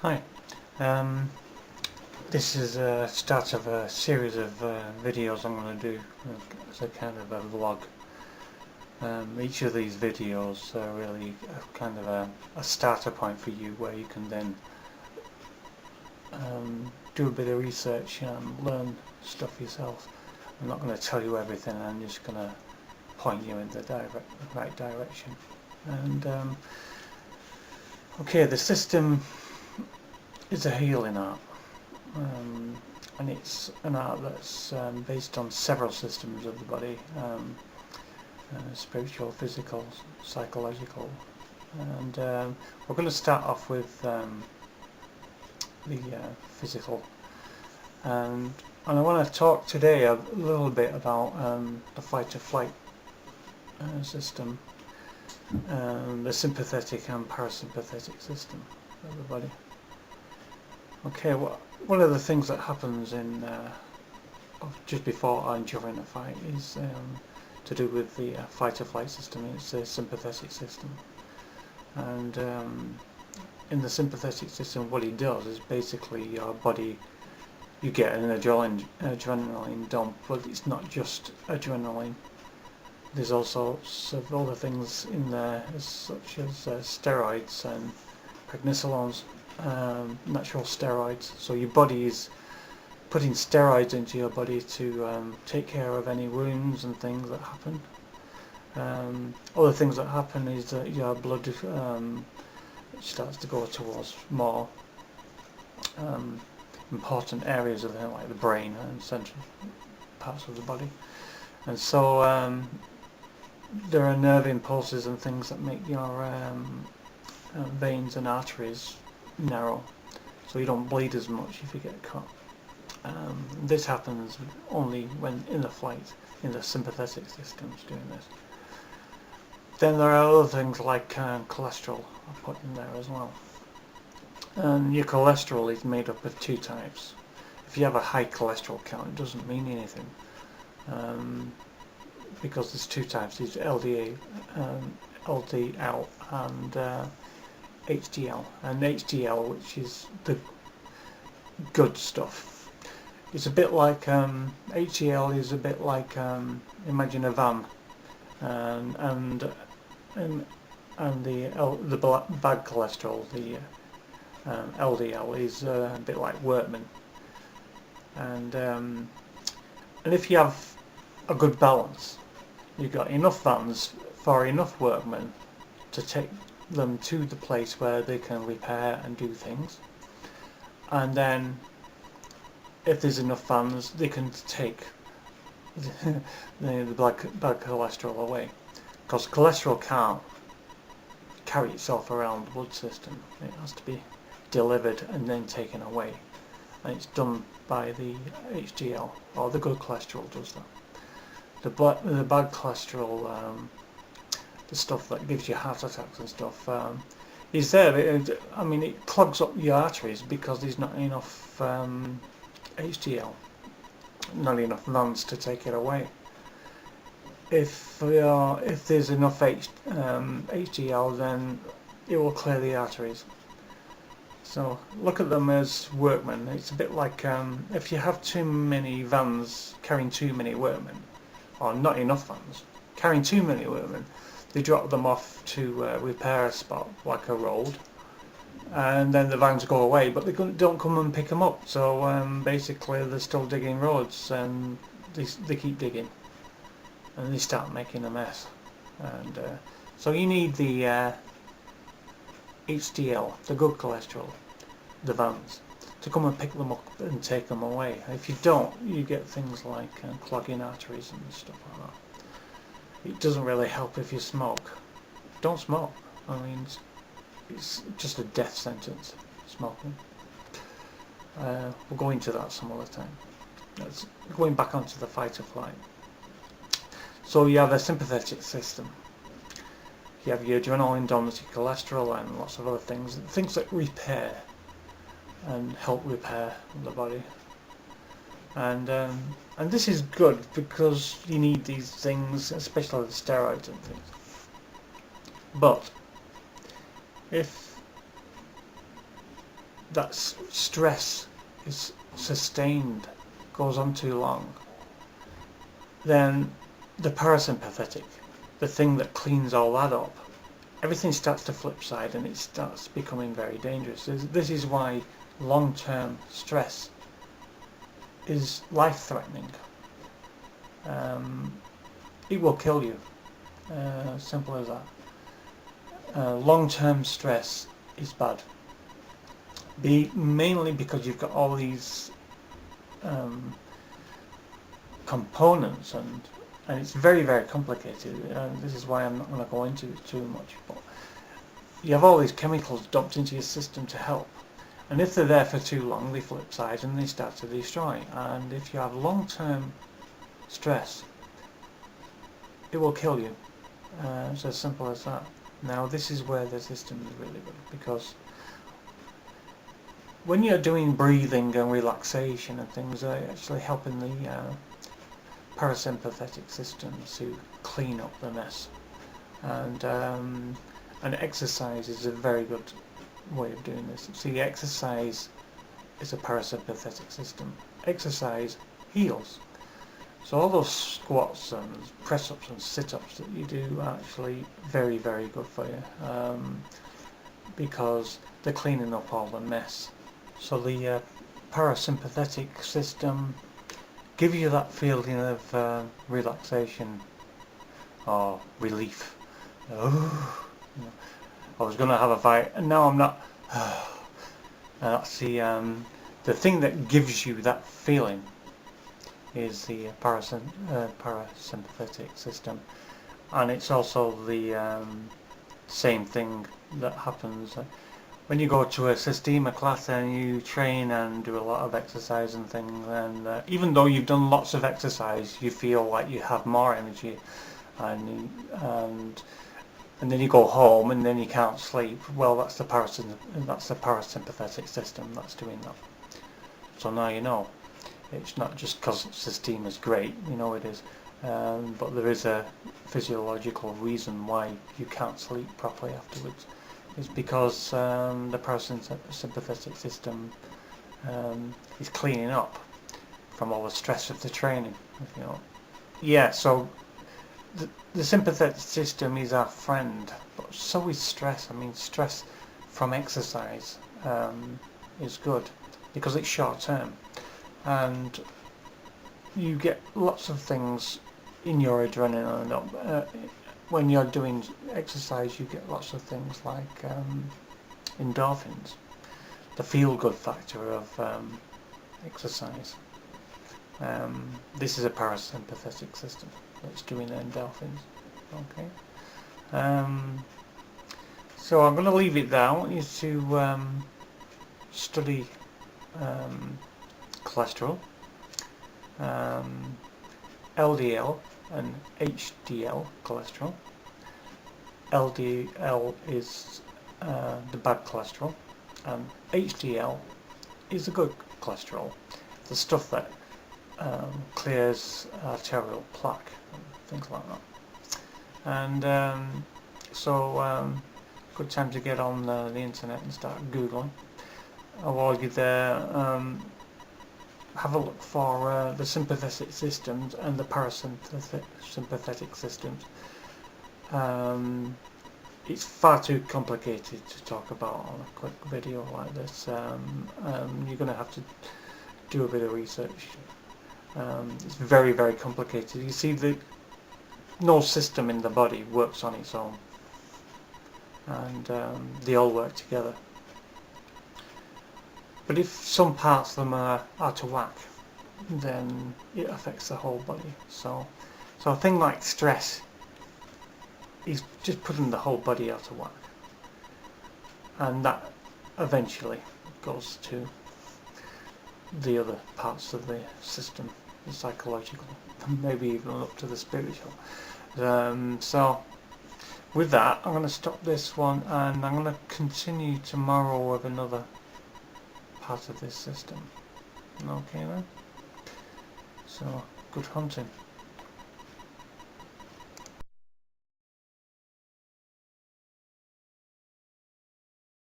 Hi, um, this is a start of a series of videos I'm going to do as a kind of a vlog. Each of these videos are really kind of a starter point for you where you can then do a bit of research and learn stuff yourself. I'm not going to tell you everything, I'm just going to point you in the right direction. And okay, the system is a healing art. And it's an art that's based on several systems of the body, spiritual, physical, psychological, and we're going to start off with the physical, and I want to talk today a little bit about the fight or flight system, the sympathetic and parasympathetic system of the body. Okay, well, one of the things that happens in just before and during a fight is to do with the fight or flight system. It's the sympathetic system, and in the sympathetic system, what it does is basically your body, you get an adrenaline dump, but it's not just adrenaline. There's all sorts of other things in there, such as steroids and prednisolons. Natural steroids, so your body is putting steroids into your body to take care of any wounds and things that happen. Other things that happen is that your blood starts to go towards more important areas of it, like the brain and central parts of the body, and so there are nerve impulses and things that make your veins and arteries narrow, so you don't bleed as much if you get cut. This happens only when in the sympathetic systems doing this. Then there are other things like cholesterol are put in there as well. And your cholesterol is made up of two types. If you have a high cholesterol count, it doesn't mean anything, because there's two types. There's LDL and HDL, and HDL, which is the good stuff. It's a bit like HDL is a bit like imagine a van, and the bad cholesterol, the LDL, is a bit like workmen, and if you have a good balance, you've got enough vans for enough workmen to take them to the place where they can repair and do things, and then if there's enough vans, they can take the bad cholesterol away, because cholesterol can't carry itself around the blood system. It has to be delivered and then taken away, and it's done by the HDL, or the good cholesterol does that. The bad cholesterol, the stuff that gives you heart attacks and stuff, is there. It clogs up your arteries because there's not enough HDL, not enough vans to take it away. If there's enough HDL, then it will clear the arteries. So look at them as workmen. It's a bit like if you have too many vans carrying too many workmen, or not enough vans carrying too many workmen, they drop them off to repair a spot like a road, and then the vans go away, but they don't come and pick them up. So basically they're still digging roads, and they keep digging, and they start making a mess. And so you need the HDL, the good cholesterol, the vans, to come and pick them up and take them away. If you don't, you get things like clogging arteries and stuff like that. It doesn't really help if you smoke. Don't smoke. It's just a death sentence, smoking. We'll go into that some other time. That's going back onto the fight or flight. So you have a sympathetic system. You have your adrenaline, dominant cholesterol, and lots of other things that repair and help repair the body. And this is good because you need these things, especially the steroids and things. But if that stress is sustained, goes on too long, then the parasympathetic, the thing that cleans all that up, everything starts to flip side and it starts becoming very dangerous. This is why long-term stress is life-threatening. It will kill you. Simple as that. Long-term stress is bad. Mainly because you've got all these components and it's very, very complicated. This is why I'm not going to go into it too much. But you have all these chemicals dumped into your system to help. And if they're there for too long, they flip sides and they start to destroy. And if you have long-term stress, it will kill you. It's as simple as that. Now, this is where the system is really good, because when you're doing breathing and relaxation and things, they're actually helping the parasympathetic system to clean up the mess. And exercise is a very good way of doing this. See, exercise is a parasympathetic system. Exercise heals. So all those squats and press-ups and sit-ups that you do are actually very, very good for you, because they're cleaning up all the mess. So the parasympathetic system gives you that feeling of relaxation or relief. Oh, you know, I was going to have a fight and now I'm not. That's the thing that gives you that feeling is the parasympathetic system, and it's also the same thing that happens when you go to a Systema class and you train and do a lot of exercise and things, and even though you've done lots of exercise, you feel like you have more energy, and then you go home and then you can't sleep. Well, that's the parasympathetic system that's doing that. So now you know. It's not just because Systema is great, you know it is, but there is a physiological reason why you can't sleep properly afterwards. It's because the parasympathetic system is cleaning up from all the stress of the training. You know. Yeah, so the sympathetic system is our friend, but so is stress. I mean, stress from exercise is good because it's short term. And you get lots of things in your adrenaline. When you're doing exercise, you get lots of things like endorphins, the feel-good factor of exercise. This is a parasympathetic system that's doing the endorphins. Okay. So I'm going to leave it there. I want you to study cholesterol, LDL and HDL cholesterol. LDL is the bad cholesterol, and HDL is the good cholesterol, the stuff that clears arterial plaque and things like that. And good time to get on the internet and start Googling. While you're there, have a look for the sympathetic systems and the parasympathetic systems. It's far too complicated to talk about on a quick video like this. You're going to have to do a bit of research. It's very, very complicated. You see, no system in the body works on its own, and they all work together. But if some parts of them are out of whack, then it affects the whole body. So a thing like stress is just putting the whole body out of whack, and that eventually goes to the other parts of the system, the psychological, maybe even up to the spiritual. So with that, I'm going to stop this one, and I'm going to continue tomorrow with another part of this system. Okay then? So, good hunting.